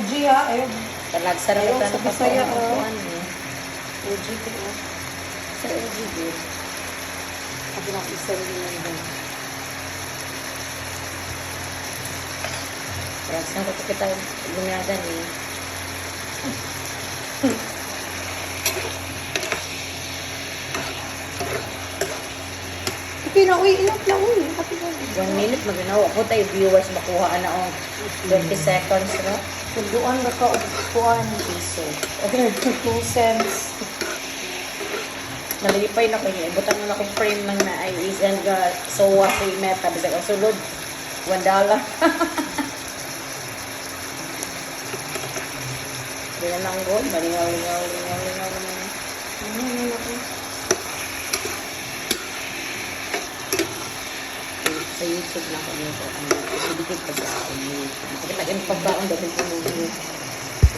OG ha, ayun. Talag sarap Ayun, na sa Bisaya, oh. eh. OG ko. Sa OG good. Ako na isa rin lang din. Kaya saan ko kita lumiyagan eh. Okay na, uy, enough na, uy. 1 minute maginawa ko tayo viewers makuha na o 20 seconds no? Sunduan ba ka upuan? Piso. 2 cents. Nalipay na ko niya. Butang na akong frame lang na ay isend ka sowa sa meta. Bisag ang sulod. $1. Hindi na lang gold. Malingaw. Sa YouTube lang ko nito. Sidikit pa sa akin. Bakit nag-impag ba akong dahil ko